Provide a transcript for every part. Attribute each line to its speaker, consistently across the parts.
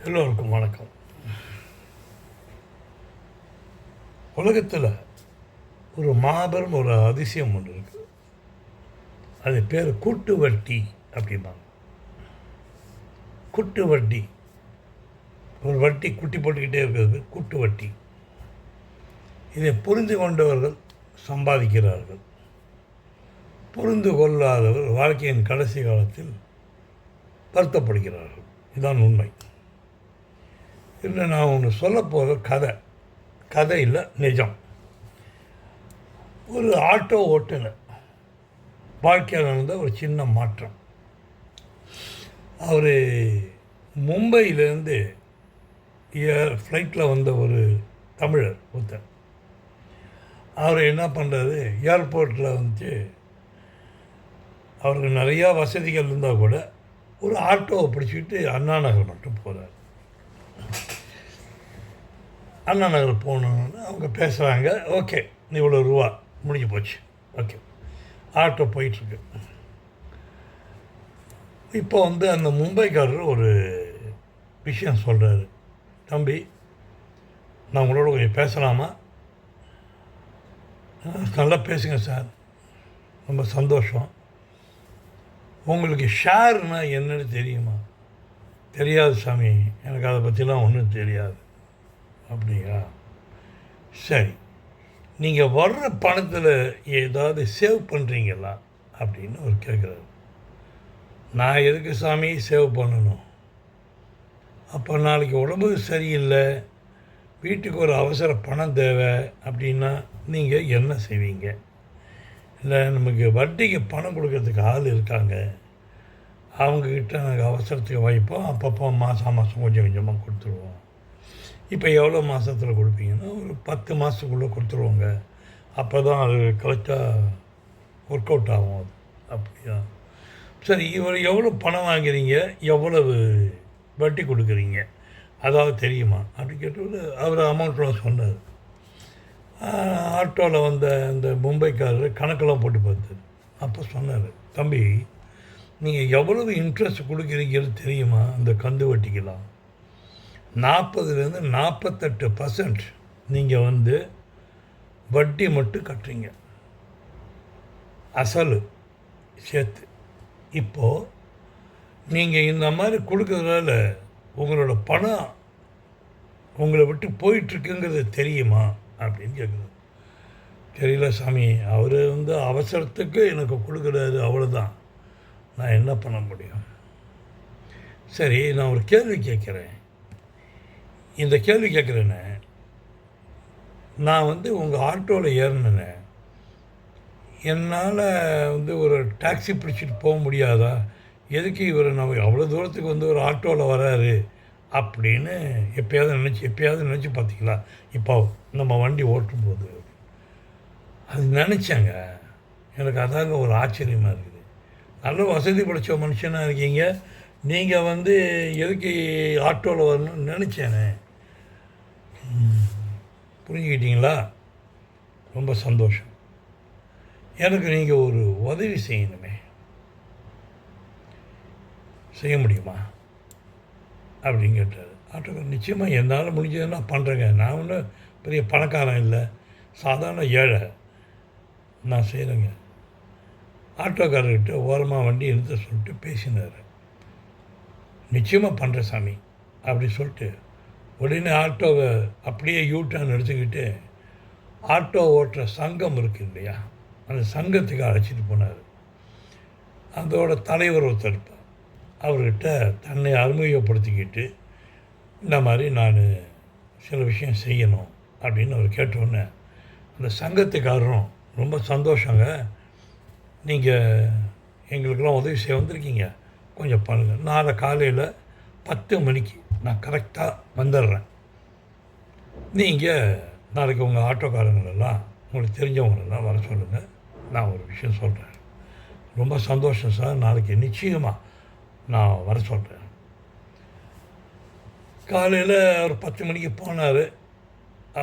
Speaker 1: எல்லோருக்கும் வணக்கம். உலகத்தில் ஒரு மாபெரும் ஒரு அதிசயம் ஒன்று இருக்குது. அது பேர் கூட்டு வட்டி அப்படிம்பாங்க. கூட்டு வட்டி, ஒரு வட்டி குட்டி போட்டுக்கிட்டே இருக்கிறது கூட்டு வட்டி. இதை புரிந்து கொண்டவர்கள் சம்பாதிக்கிறார்கள், புரிந்து கொள்ளாதவர் வாழ்க்கையின் கடைசி காலத்தில் வருத்தப்படுகிறார்கள். இதுதான் உண்மை. இல்லை, நான் ஒன்று சொல்ல போகிற கதை இல்லை, நிஜம். ஒரு ஆட்டோ ஓட்டுநர் வாழ்க்கையில் நடந்த ஒரு சின்ன மாற்றம். அவர் மும்பையிலேருந்து ஃப்ளைட்டில் வந்த ஒரு தமிழர் ஒருத்தர். அவர் என்ன பண்ணுறாரு, ஏர்போர்ட்டில் வந்து அவருக்கு நிறையா வசதிகள் இருந்தால் கூட ஒரு ஆட்டோவை பிடிச்சிக்கிட்டு அண்ணா நகர் மட்டும் போகிறார். அண்ணா நகர் போகணுன்னு அவங்க பேசுகிறாங்க. ஓகே, இவ்வளோ ரூபா முடிஞ்சு போச்சு. ஓகே, ஆட்டோ போயிட்டுருக்கு. இப்போ வந்து அந்த மும்பைக்காரர் ஒரு விஷயம் சொல்கிறாரு. தம்பி, நான் உங்களோட கொஞ்சம் பேசலாமா? நல்லா பேசுங்க சார், ரொம்ப சந்தோஷம். உங்களுக்கு ஷேர்னால் என்னன்னு தெரியுமா? தெரியாது சாமி, எனக்கு அதை பற்றிலாம் ஒன்றும் தெரியாது. அப்படியா, சரி. நீங்கள் வர்ற பணத்தில் ஏதாவது சேவ் பண்ணுறீங்களா அப்படின்னு அவர் கேட்குறாரு. நான் எதுக்கு சாமி சேவ் பண்ணணும்? அப்போ நாளைக்கு உடம்பு சரியில்லை, வீட்டுக்கு ஒரு அவசர பணம் தேவை அப்படின்னா நீங்கள் என்ன செய்வீங்க? இல்லை, நமக்கு வட்டிக்கு பணம் கொடுக்கறதுக்கு ஆள் இருக்காங்க, அவங்கக்கிட்ட நாங்கள் அவசரத்துக்கு வைப்போம், அப்பப்போ மாதம் கொஞ்சம் கொஞ்சமாக கொடுத்துருவோம். இப்போ எவ்வளோ மாதத்தில் கொடுப்பீங்கன்னா ஒரு 10 மாதத்துக்குள்ளே கொடுத்துருவோங்க, அப்போ தான் அது கரெக்டாக ஒர்க் அவுட் ஆகும். அது அப்படியா, சரி. இவர் எவ்வளோ பணம் வாங்குறீங்க, எவ்வளவு வட்டி கொடுக்குறீங்க, அதாவது தெரியுமா அப்படின்னு கேட்டு அவர் அமௌண்ட்லாம் சொன்னார். ஆட்டோவில் வந்த அந்த மும்பைக்காரர் கணக்கெல்லாம் போட்டு பார்த்தார். அப்போ சொன்னார், தம்பி, நீங்கள் எவ்வளவு இன்ட்ரெஸ்ட் கொடுக்குறீங்கன்னு தெரியுமா? அந்த கந்து வட்டிக்கெல்லாம் 40% 48% நீங்கள் வந்து வட்டி மட்டும் கட்டுறீங்க, அசல் சேர்த்து. இப்போது நீங்கள் இந்த மாதிரி கொடுக்கறதால உங்களோட பணம் உங்களை விட்டு போயிட்டுருக்குங்கிறது தெரியுமா அப்படின்னு கேட்குறது. தெரியல சாமி, அவர் வந்து அவசரத்துக்கு எனக்கு கொடுக்குறாரு, அவ்வளோதான், நான் என்ன பண்ண முடியும்? சரி, நான் ஒரு கேள்வி கேட்குறேன். இந்த கேள்வி கேட்குறேன்னு, நான் வந்து உங்கள் ஆட்டோவில் ஏறினேன்னு, என்னால் வந்து ஒரு டாக்ஸி பிடிச்சிட்டு போக முடியாதா? எதுக்கு இவர் நம்ம அவ்வளோ தூரத்துக்கு வந்து ஒரு ஆட்டோவில் வராரு அப்படின்னு எப்பயாவது நினச்சி பார்த்தீங்களா? இப்போ நம்ம வண்டி ஓட்டும்போது அது நினச்சாங்க. எனக்கு அதாங்க ஒரு ஆச்சரியமாக இருக்குது. நல்ல வசதி படைச்ச மனுஷனாக இருக்கீங்க, நீங்கள் வந்து எதுக்கு ஆட்டோவில் வரணும்னு நினச்சேனே. புரிஞ்சுக்கிட்டீங்களா? ரொம்ப சந்தோஷம். எனக்கு நீங்கள் ஒரு உதவி செய்யணுமே, செய்ய முடியுமா அப்படின்னு கேட்டார். ஆட்டோக்காரர், நிச்சயமாக என்னால் முடிஞ்சதை நான் பண்ணுறேங்க, நான் ஒன்றும் பெரிய பணக்காரன் இல்லை, சாதாரண ஏழை, நான் செய்கிறேங்க. ஆட்டோக்காரர்கிட்ட ஓரமாக வண்டி நிறுத்த சொல்லிட்டு பேசினார். நிச்சயமாக பண்ணுறேன் சாமி அப்படி சொல்லிட்டு உடனே ஆட்டோவை அப்படியே யூட்டர்ன் எடுத்துக்கிட்டு ஆட்டோ ஓட்டுற சங்கம் இருக்குது இல்லையா, அந்த சங்கத்துக்கு அழைச்சிட்டு போனார். அதோட தலைவர் ஒருத்தர் இருப்பார். அவர்கிட்ட தன்னை அறிமுகப்படுத்திக்கிட்டு, இந்த மாதிரி நான் சில விஷயம் செய்யணும் அப்படின்னு அவர் கேட்டோன்னே அந்த சங்கத்துக்காரரும், ரொம்ப சந்தோஷங்க, நீங்கள் எங்களுக்கெல்லாம் உதவி செய்ய வந்திருக்கீங்க, கொஞ்சம் பண்ணுங்கள். நாளை காலையில் 10 மணிக்கு நான் கரெக்டாக வந்துடுறேன். நீங்கள் நாளைக்கு உங்கள் ஆட்டோக்காரங்களெல்லாம், உங்களுக்கு தெரிஞ்சவங்களெல்லாம் வர சொல்லுங்கள், நான் ஒரு விஷயம் சொல்கிறேன். ரொம்ப சந்தோஷம் சார், நாளைக்கு நிச்சயமாக நான் வர சொல்கிறேன். காலையில் அவர் 10 மணிக்கு போனார்.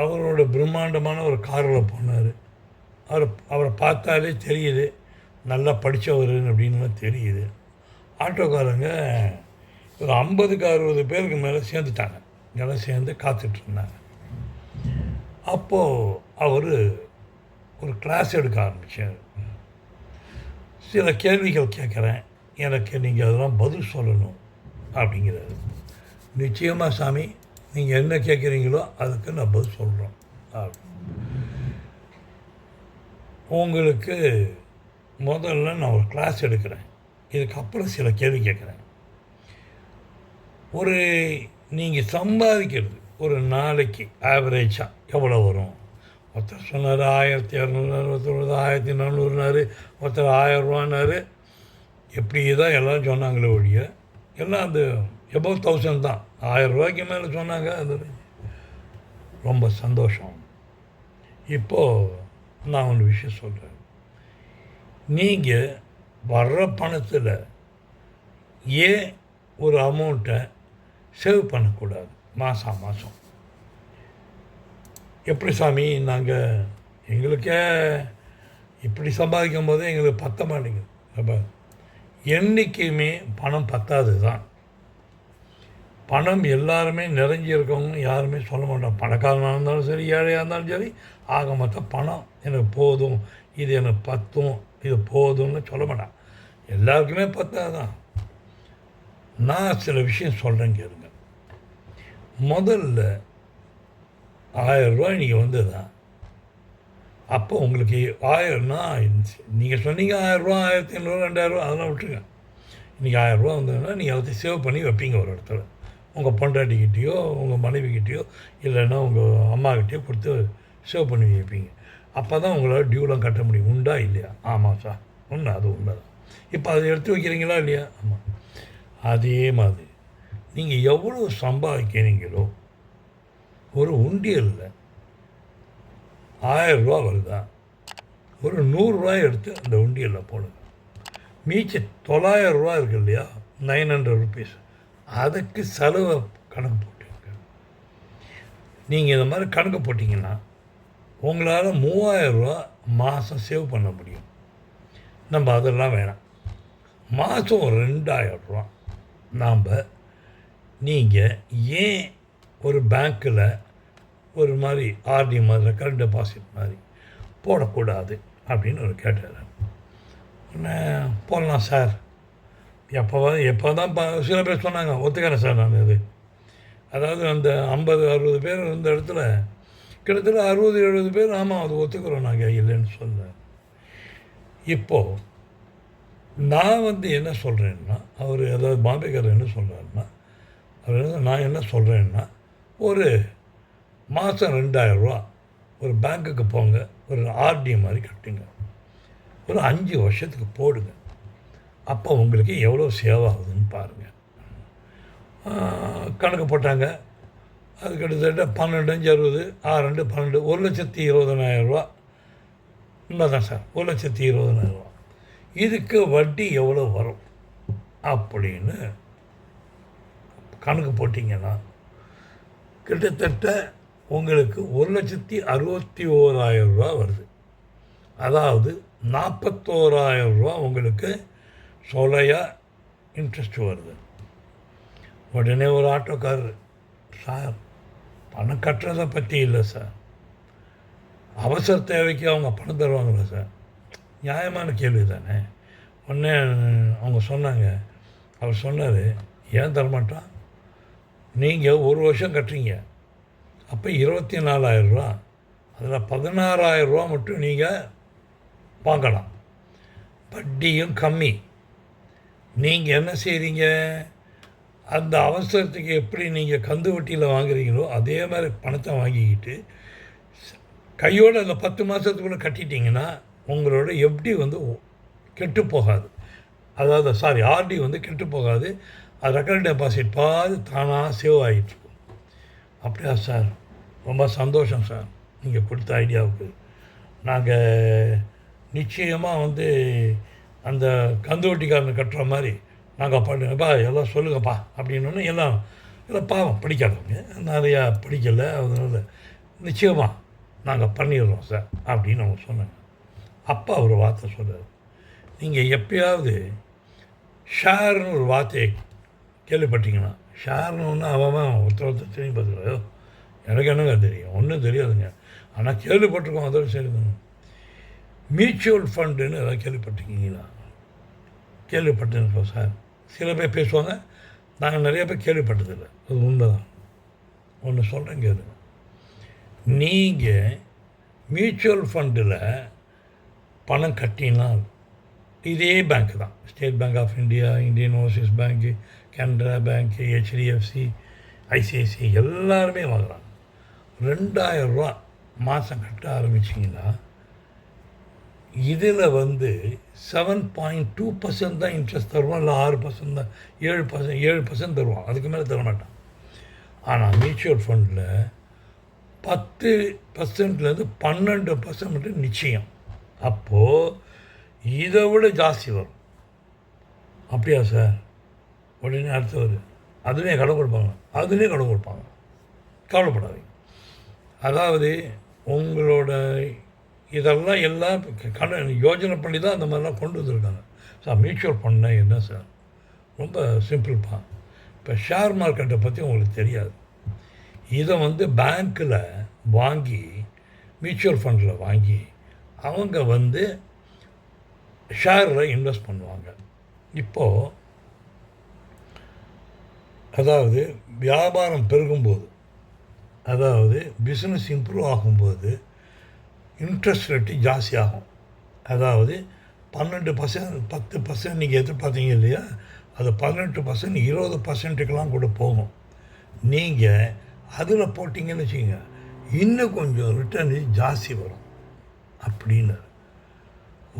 Speaker 1: அவரோட பிரம்மாண்டமான ஒரு காரில் போனார். அவரை பார்த்தாலே தெரியுது நல்லா படித்தவர் அப்படின்னு தெரியுது. ஆட்டோக்காரங்க ஒரு 50க்கு 60 பேருக்கு மேலே சேர்ந்துட்டாங்க. எல்லாம் சேர்ந்து காத்துட்ருந்தாங்க. அப்போது அவர் ஒரு கிளாஸ் எடுக்க ஆரம்பித்தார். சில கேள்விகள் கேட்குறேன், எனக்கு நீங்கள் அதெல்லாம் பதில் சொல்லணும் அப்படிங்கிறாரு. நிச்சயமாக சாமி, நீங்கள் என்ன கேட்குறீங்களோ அதுக்கு நான் பதில் சொல்கிறோம். உங்களுக்கு முதல்ல நான் ஒரு கிளாஸ் எடுக்கிறேன், இதுக்கப்புறம் சில கேள்வி கேட்குறேன். நீங்கள் சம்பாதிக்கிறது ஒரு நாளைக்கு ஆவரேஜாக எவ்வளோ வரும்? ஒருத்தர் சொன்னார் 1200, ஒருத்தர் 1400, ஒருத்தர் 1000 எப்படி தான் எல்லோரும் சொன்னாங்களே ஒழிய, எல்லாம் அந்த எபோவ் 1000 தான். 1000 மேலே சொன்னாங்க. அது ரொம்ப சந்தோஷம். இப்போது நான் ஒரு விஷயம் சொல்கிறேன். நீங்கள் வர்ற பணத்தில் ஏன் ஒரு அமௌண்ட்டை சேவ் பண்ணக்கூடாது மாதம்? எப்படி சாமி, நாங்கள் எங்களுக்கே இப்படி சம்பாதிக்கும் போதே எங்களுக்கு பத்த மாட்டேங்குது. அப்போ என்றைக்குமே பணம் பத்தாது தான். பணம் எல்லாருமே நிறைஞ்சிருக்கவங்க யாருமே சொல்ல மாட்டோம். பணக்காரனாக இருந்தாலும் சரி, ஏழையாக இருந்தாலும் சரி, ஆக மொத்தம் பணம் எனக்கு போதும், இது எனக்கு பத்தும், இது போதும்னு சொல்ல மாட்டான். எல்லாருக்குமே பத்தாது தான். நான் சில விஷயம் சொல்கிறேன் கேளுங்க. முதல்ல 1000 நீங்கள் வந்ததுதான். அப்போ உங்களுக்கு 1000னா, நீங்கள் சொன்னீங்க 1000, 1500, 2000 அதெல்லாம் விட்டுருங்க. இன்றைக்கி 1000 வந்ததுன்னா நீங்கள் எல்லாத்தையும் சேவ் பண்ணி வைப்பீங்க ஒரு இடத்துல. உங்கள் பொண்டாட்டிக்கிட்டேயோ, உங்கள் மனைவிக்கிட்டேயோ, இல்லைன்னா உங்கள் அம்மாக்கிட்டேயோ கொடுத்து சேவ் பண்ணி வைப்பீங்க. அப்போ தான் உங்களால் டியூலாம் கட்ட முடியும். உண்டா இல்லையா? ஆமாம் சார், உண்மை, அது உண்மை தான். இப்போ அதை எடுத்து வைக்கிறீங்களா இல்லையா? ஆமாம். அதே மாதிரி நீங்கள் எவ்வளோ சம்பாதிக்கிறீங்களோ, ஒரு உண்டியலில் 1000 வருதா, ஒரு 100 எடுத்து அந்த உண்டியலில் போடுங்க. மீச்சு 900 இருக்கு இல்லையா, 900 ருபீஸ், அதுக்கு செலவை கணக்கு போட்டுங்க. நீங்கள் இந்த மாதிரி கணக்கு போட்டிங்கன்னா உங்களால் 3000 மாதம் சேவ் பண்ண முடியும். நம்ம அதெல்லாம் வேணாம். மாதம் 2000 நாம் நீங்கள் ஏன் ஒரு பேங்க்கில் ஒரு மாதிரி ஆர்டி மாதிரி கரண்ட் டெபாசிட் மாதிரி போடக்கூடாது அப்படின்னு ஒரு கேட்டார். போடலாம் சார், எப்போ தான் சில பேர் சொன்னாங்க, ஒத்துக்கிறேன் சார் நான். அது அதாவது அந்த 50-60 பேர் இருந்த இடத்துல கிட்டத்தட்ட 60-70 பேர் ஆமாம் அது ஒத்துக்கிறோம் நாங்கள், இல்லைன்னு சொல்ல. இப்போது நான் என்ன சொல்கிறேன்னா, அவர் அதாவது பாம்பேக்காரர் என்ன சொல்கிறாருன்னா, நான் என்ன சொல்கிறேன்னா, ஒரு மாதம் 2000 ஒரு பேங்க்குக்கு போங்க, ஒரு ஆர்டி மாதிரி கட்டுங்க, ஒரு 5 வருஷத்துக்கு போடுங்க. அப்போ உங்களுக்கு எவ்வளோ சேவ் ஆகுதுன்னு பாருங்கள். கணக்கு போட்டாங்க. அது கிட்டத்தட்ட 12, 5, 60, 6, 2, 12, 1,20,000 உண்மை தான் சார், 1,20,000. இதுக்கு வட்டி எவ்வளோ வரும் அப்படின்னு கணக்கு போட்டிங்கன்னா கிட்டத்தட்ட உங்களுக்கு 1,61,000 வருது. அதாவது 41,000 உங்களுக்கு சொலையாக இன்ட்ரெஸ்ட் வருது. உடனே ஒரு ஆட்டோக்காரர், சார் பணம் கட்டுறதை பற்றி இல்லை சார், அவசர தேவைக்கு அவங்க பணம் தருவாங்களா சார்? நியாயமான கேள்வி தானே. உடனே அவங்க சொன்னாங்க, அவர் சொன்னார், ஏன் தரமாட்டான், நீங்கள் 1 வருஷம் கட்டுறீங்க, அப்போ 24,000, அதில் 16,000 மட்டும் நீங்கள் வாங்கலாம், வட்டியும் கம்மி. நீங்கள் என்ன செய்கிறீங்க, அந்த அவசரத்துக்கு எப்படி நீங்கள் கந்து வட்டியில் வாங்குறீங்களோ அதே மாதிரி பணத்தை வாங்கிக்கிட்டு கையோடு அந்த 10 மாதத்துக்குள்ளே கட்டிட்டிங்கன்னா உங்களோட எப்படி கெட்டு போகாது. அதாவது ஆர்டி கெட்டு போகாது. அது ரெக்கரிங் டெபாசிட் பாது தானாக சேவ் ஆகிட்டுருக்கும். அப்படியா சார், ரொம்ப சந்தோஷம் சார் நீங்கள் கொடுத்த ஐடியாவுக்கு. நாங்கள் நிச்சயமாக அந்த கந்து வட்டிக்காரனை கட்டுற மாதிரி நாங்கள் பண்ணுங்கப்பா, எல்லாம் சொல்லுங்கப்பா அப்படின்னு. எல்லாம் பாவம் படிக்காதவங்க நிறையா படிக்கலை, அதனால் நிச்சயமாக நாங்கள் பண்ணிடுறோம் சார் அப்படின்னு அவங்க சொன்னாங்க. அப்பா ஒரு வார்த்தை சொல்கிறார், நீங்கள் எப்பயாவது ஷேர்னு ஒரு வார்த்தையை கேள்விப்பட்டீங்களா? ஷேர்னு ஒன்று அவன் ஒருத்தர் தெரியும் பார்த்துக்கோ. எனக்கு என்னங்க தெரியும், ஒன்றும் தெரியாதுங்க. ஆனால் கேள்விப்பட்டிருக்கோம், அதோட சரி தானே. மியூச்சுவல் ஃபண்டுன்னு எதாவது கேள்விப்பட்டிருக்கீங்களா? கேள்விப்பட்டிருக்கோம் சார். சில பேர் பேசுவாங்க, நாங்கள் நிறைய பேர் கேள்விப்பட்டதில்லை. அது உண்மை தான். ஒன்று சொல்கிறேன் கேளுங்க. நீங்கள் மியூச்சுவல் ஃபண்டில் பணம் கட்டினால் இதே பேங்க் தான், State Bank of India, Indian Overseas Bank, Canara Bank, HDFC, ICICI எல்லாருமே வாங்குகிறாங்க. 2000 ரூபா மாதம் கட்ட ஆரம்பிச்சிங்கன்னா இதில் 7.2% தான் இன்ட்ரெஸ்ட் தருவான், இல்லை 6% தான், 7% தருவான், அதுக்கு மேலே தரமாட்டான். ஆனால் மியூச்சுவல் ஃபண்டில் 10%லேருந்து 12% மட்டும் நிச்சயம். அப்போது இதை விட ஜாஸ்தி வரும். அப்படியா சார்? உடனே அடுத்தவர் அதுலேயே கடன் கொடுப்பாங்க, அதுலேயே கடன் கொடுப்பாங்க. கவலைப்படாதீங்க. அதாவது உங்களோட இதெல்லாம் எல்லாம் யோஜனை பண்ணி தான் அந்த மாதிரிலாம் கொண்டு வந்துருக்காங்க. சார் மியூச்சுவல் ஃபண்ட்னா என்ன சார்? ரொம்ப சிம்பிள்ப்பா. இப்போ ஷேர் மார்க்கெட்டை பற்றி உங்களுக்கு தெரியாது. இதை பேங்க்கில் வாங்கி, மியூச்சுவல் ஃபண்டில் வாங்கி அவங்க ஷேரில் இன்வெஸ்ட் பண்ணுவாங்க. இப்போது அதாவது வியாபாரம் பெருகும்போது, அதாவது பிஸ்னஸ் இம்ப்ரூவ் ஆகும்போது இன்ட்ரெஸ்ட் ரேட்டு ஜாஸ்தி ஆகும். அதாவது 12%, 10% நீங்கள் எதிர்பார்த்தீங்க இல்லையா, அது 18%, 20%க்கெலாம் கூட போகும். நீங்கள் அதில் போட்டிங்கன்னு வச்சுக்கோங்க, இன்னும் கொஞ்சம் ரிட்டர்ன் ஜாஸ்தி வரும் அப்படின்னு.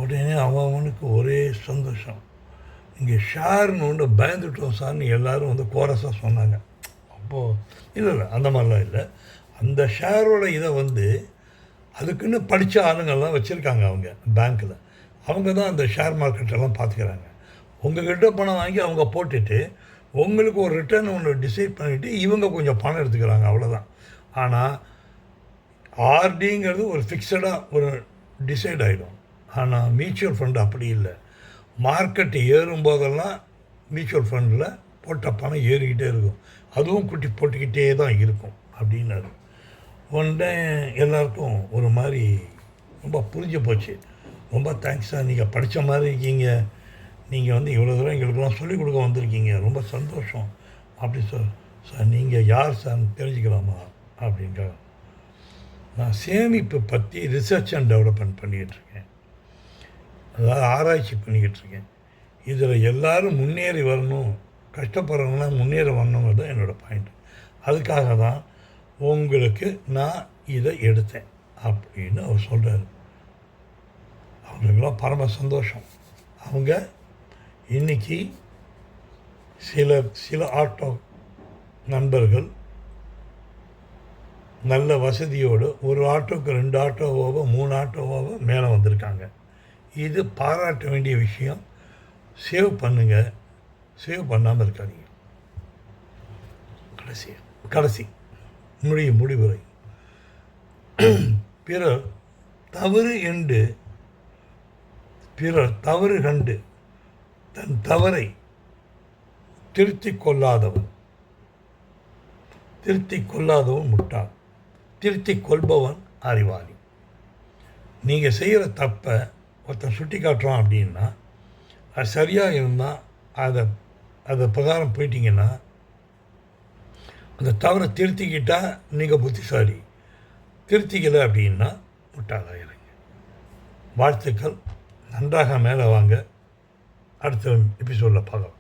Speaker 1: உடனே அவனுக்கு ஒரே சந்தோஷம். இங்கே ஷேர்னு ஒன்று பயந்துட்டோம் சார்னு எல்லோரும் கோரஸாக சொன்னாங்க. அப்போது இல்லை அந்த மாதிரிலாம் இல்லை. அந்த ஷேரோட இதை அதுக்குன்னு படித்த ஆளுங்கள்லாம் வச்சுருக்காங்க அவங்க பேங்க்கில். அவங்க தான் அந்த ஷேர் மார்க்கெட்டெல்லாம் பார்த்துக்கிறாங்க. உங்கள்கிட்ட பணம் வாங்கி அவங்க போட்டுட்டு உங்களுக்கு ஒரு ரிட்டர்ன் ஒன்று டிசைட் பண்ணிவிட்டு இவங்க கொஞ்சம் பணம் எடுத்துக்கிறாங்க, அவ்வளோதான். ஆனால் ஆர்டிங்கிறது ஒரு ஃபிக்ஸடாக ஒரு டிசைட் ஆகிடும். ஆனால் மியூச்சுவல் ஃபண்டு அப்படி இல்லை. மார்க்கெட்டு ஏறும்போதெல்லாம் மியூச்சுவல் ஃபண்டில் போட்ட பணம் ஏறிக்கிட்டே இருக்கும், அதுவும் குட்டி போட்டுக்கிட்டே தான் இருக்கும் அப்படின்னாரு. உடனே எல்லாருக்கும் ஒரு மாதிரி ரொம்ப புரிஞ்சு போச்சு. ரொம்ப தேங்க்ஸ் சார், நீங்கள் படித்த மாதிரி இருக்கீங்க, நீங்கள் இவ்வளோ தூரம் எங்களுக்கெல்லாம் சொல்லிக் கொடுக்க வந்திருக்கீங்க, ரொம்ப சந்தோஷம் அப்படி சார் நீங்கள் யார் சார் தெரிஞ்சுக்கலாமா அப்படின்ற. நான் சேமிப்பு பற்றி ரிசர்ச் அண்ட் டெவலப்மெண்ட் பண்ணிக்கிட்டுருக்கேன், அதாவது ஆராய்ச்சி பண்ணிக்கிட்டுருக்கேன். இதில் எல்லோரும் முன்னேறி வரணும், கஷ்டப்படுறவங்களாம் முன்னேற வரணுங்கிறது தான் என்னோடய பாயிண்ட். அதுக்காக தான் உங்களுக்கு நான் இதை எடுத்தேன் அப்படின்னு அவர் சொல்கிறார். அவங்களுக்கெல்லாம் பரம சந்தோஷம். அவங்க இன்றைக்கி சில ஆட்டோ நண்பர்கள் நல்ல வசதியோடு ஒரு ஆட்டோவுக்கு 2 ஆட்டோவாவோ 3 ஆட்டோவாவோ மேலே வந்திருக்காங்க. இது பாராட்ட வேண்டிய விஷயம். சேவ் பண்ணுங்கள், சேவ் பண்ணாமல் இருக்காதீங்க. கடைசி முடிவுரை. பிறர் தவறு கண்டு தன் தவறை திருத்திக் கொள்ளாதவன் முட்டாள், திருத்திக் கொள்பவன் அறிவாளி. நீங்கள் செய்கிற தப்பை ஒருத்தன் சுட்டி காட்டுறான் அப்படின்னா அது சரியாக இருந்தால் அதை பிரகாரம் போயிட்டீங்கன்னா அந்த தவறை திருத்திக்கிட்டால் நீங்கள் புத்திசாலி, திருத்திக்கலை அப்படின்னா முட்டாளாயிருங்க. வாழ்த்துக்கள். நன்றாக மேலே வாங்க. அடுத்த எபிசோடில் பார்க்கலாம்.